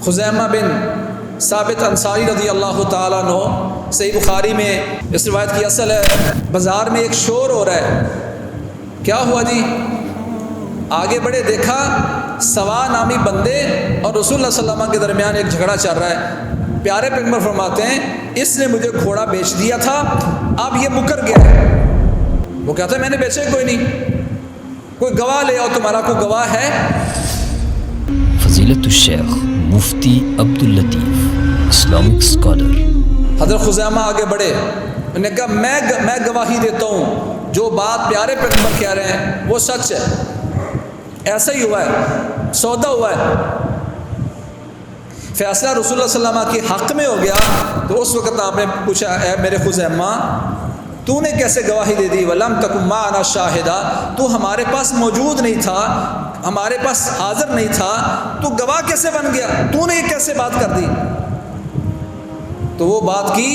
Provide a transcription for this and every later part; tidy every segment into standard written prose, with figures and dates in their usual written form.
خزیمہ بن ثابت انصاری رضی اللہ تعالیٰ عنہ، صحیح بخاری میں اس روایت کی اصل ہے، بازار میں ایک شور ہو رہا ہے، کیا ہوا جی؟ آگے بڑھے، دیکھا سوا نامی بندے اور رسول اللہ صلی اللہ علیہ وسلم کے درمیان ایک جھگڑا چل رہا ہے۔ پیارے پیغمبر فرماتے ہیں اس نے مجھے گھوڑا بیچ دیا تھا، اب یہ مکر گیا ہے۔ وہ کہتا ہے میں نے بیچے کوئی نہیں، کوئی گواہ لے آؤ، تمہارا کوئی گواہ ہے؟ فضیلت الشیخ مفتی عبداللطیف، اسلامک اسکالر۔ حضرت خزیمہ آگے بڑھے، انہوں نے کہا میں گواہی دیتا ہوں جو بات پیارے پیغمبر کہہ رہے ہیں وہ سچ ہے، ایسا ہی ہوا ہے، سودا ہوا ہے۔ فیصلہ رسول اللہ صلی اللہ علیہ وسلم کے حق میں ہو گیا تو اس وقت آپ نے پوچھا اے میرے خزیمہ تو نے کیسے گواہی دے دی؟ وَلَمْ تَكُنْ مَعَنَا شَاهِدًا، تو ہمارے پاس موجود نہیں تھا، ہمارے پاس حاضر نہیں تھا، تو گواہ کیسے بن گیا؟ تو نے یہ کیسے بات کر دی؟ تو وہ بات کی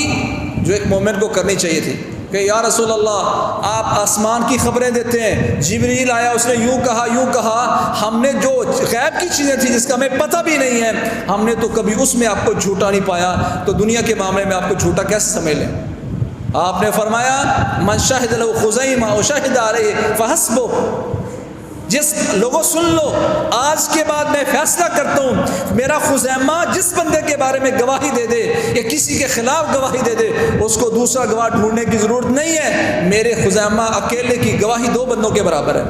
جو ایک مومن کو کرنی چاہیے تھی کہ یا رسول اللہ آپ آسمان کی خبریں دیتے ہیں، جبریل آیا اس نے یوں کہا، ہم نے جو غیب کی چیزیں تھیں جس کا ہمیں پتہ بھی نہیں ہے، ہم نے تو کبھی اس میں آپ کو جھوٹا نہیں پایا، تو دنیا کے معاملے میں آپ کو جھوٹا کیسے سمجھ لیں؟ آپ نے فرمایا من شہد لہ خزیمہ او شہد علیہ فحسبہ، جس لوگوں سن لو آج کے بعد میں فیصلہ کرتا ہوں، میرا خزیمہ جس بندے کے بارے میں گواہی دے دے یا کسی کے خلاف گواہی دے دے اس کو دوسرا گواہ ڈھونڈنے کی ضرورت نہیں ہے، میرے خزیمہ اکیلے کی گواہی 2 بندوں کے برابر ہے۔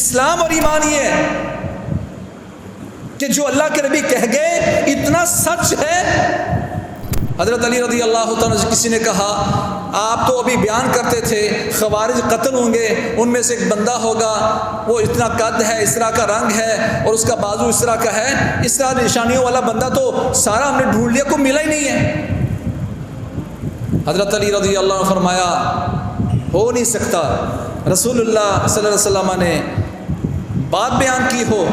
اسلام اور ایمان یہ ہے کہ جو اللہ کے نبی کہہ گئے اتنا سچ ہے۔ حضرت علی رضی اللہ تعالیٰ سے کسی نے کہا آپ تو ابھی بیان کرتے تھے خوارج قتل ہوں گے، ان میں سے ایک بندہ ہوگا وہ اتنا قد ہے، اس طرح کا رنگ ہے اور اس کا بازو اس طرح کا ہے، اس طرح نشانیوں والا بندہ تو سارا ہم نے ڈھونڈ لیا، کوئی ملا ہی نہیں ہے۔ حضرت علی رضی اللہ عنہ فرمایا ہو نہیں سکتا، رسول اللہ صلی اللہ علیہ وسلم نے بات بیان کی ہو،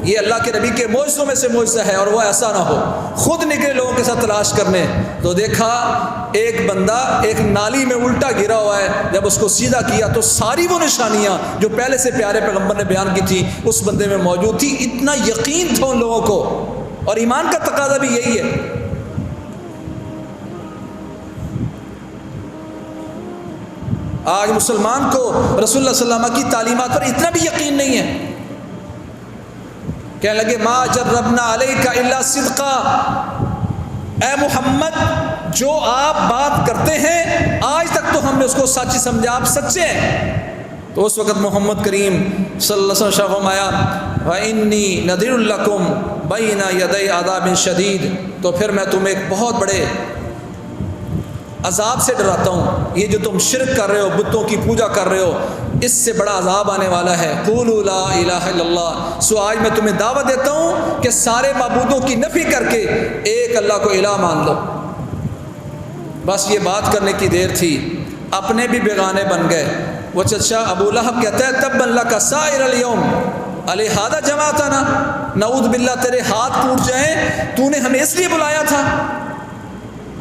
یہ اللہ کے نبی کے معجزوں میں سے معجزہ ہے اور وہ ایسا نہ ہو، خود نکلے لوگوں کے ساتھ تلاش کرنے، تو دیکھا ایک بندہ ایک نالی میں الٹا گرا ہوا ہے، جب اس کو سیدھا کیا تو ساری وہ نشانیاں جو پہلے سے پیارے پیغمبر نے بیان کی تھی اس بندے میں موجود تھی۔ اتنا یقین تھا ان لوگوں کو، اور ایمان کا تقاضا بھی یہی ہے۔ آج مسلمان کو رسول اللہ صلی اللہ علیہ وسلم کی تعلیمات پر اتنا بھی یقین نہیں ہے، کہنے لگے ما جربنا علیک الا صدقا، اے محمد جو آپ بات کرتے ہیں آج تک تو ہم نے اس کو سچ سمجھا، آپ سچے ہیں۔ تو اس وقت محمد کریم صلی اللہ علیہ وسلم فرمایا وَإِنِّي نَذِرٌ لَكُمْ بَيْنَ يَدَيْ عَذَابٍ شَدِيدٍ، تو پھر میں تمہیں ایک بہت بڑے عذاب سے ڈراتا ہوں، یہ جو تم شرک کر رہے ہو، بتوں کی پوجا کر رہے ہو، اس سے بڑا عذاب آنے والا ہے۔ قولوا لا الہ الا اللہ، سو آج میں تمہیں دعوت دیتا ہوں کہ سارے معبودوں کی نفی کر کے ایک اللہ کو الہ مان لو۔ بس یہ بات کرنے کی دیر تھی، اپنے بھی بیگانے بن گئے۔ وہ چچا ابو لہب کہتا ہے تبا لک سائر الیوم لہذا جمعتنا، نعوذ باللہ تیرے ہاتھ ٹوٹ جائیں، تو نے ہمیں اس لیے بلایا تھا۔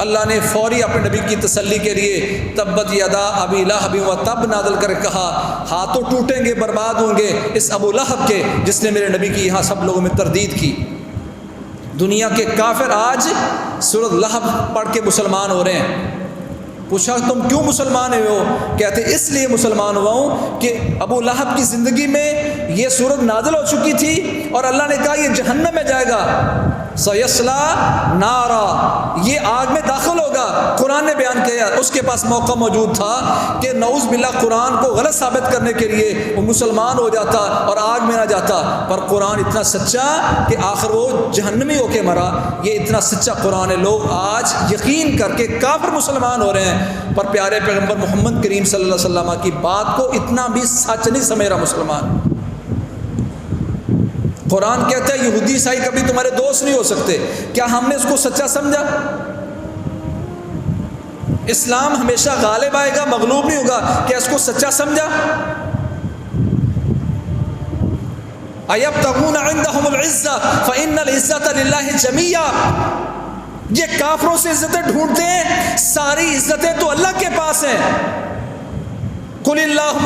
اللہ نے فوری اپنے نبی کی تسلی کے لیے تبت یدا ابی لہب و تب نازل کر کہا ہاتھوں ٹوٹیں گے، برباد ہوں گے اس ابو لہب کے جس نے میرے نبی کی یہاں سب لوگوں میں تردید کی۔ دنیا کے کافر آج سورۃ لہب پڑھ کے مسلمان ہو رہے ہیں۔ پوچھا تم کیوں مسلمان ہوئے ہو؟ کہتے اس لیے مسلمان ہوا ہوں کہ ابو لہب کی زندگی میں یہ سورت نازل ہو چکی تھی اور اللہ نے کہا یہ جہنم میں جائے گا، سیصلی نارا، یہ آگ میں داخل ہوگا۔ قرآن نے بیان کیا، اس کے پاس موقع موجود تھا کہ نعوذ باللہ قرآن کو غلط ثابت کرنے کے لیے وہ مسلمان ہو جاتا اور آگ میں نہ جاتا، پر قرآن اتنا سچا کہ آخر وہ جہنمی ہو کے مرا۔ یہ اتنا سچا قرآن ہے، لوگ آج یقین کر کے کافر مسلمان ہو رہے ہیں، پر پیارے پیغمبر محمد کریم صلی اللہ علیہ وسلم کی بات کو اتنا بھی سچ نہیں سمجھ رہا مسلمان۔ قرآن کہتا ہے یہودی عیسائی کبھی تمہارے دوست نہیں ہو سکتے، کیا ہم نے اس کو سچا سمجھا؟ اسلام ہمیشہ غالب آئے گا، مغلوب نہیں ہوگا، کیا اس کو سچا سمجھا؟ ایبتغون عندهم العزة فإن العزة لله جميعا، یہ کافروں سے عزتیں ڈھونڈتے ہیں، ساری عزتیں تو اللہ کے پاس ہیں۔ قل اللہم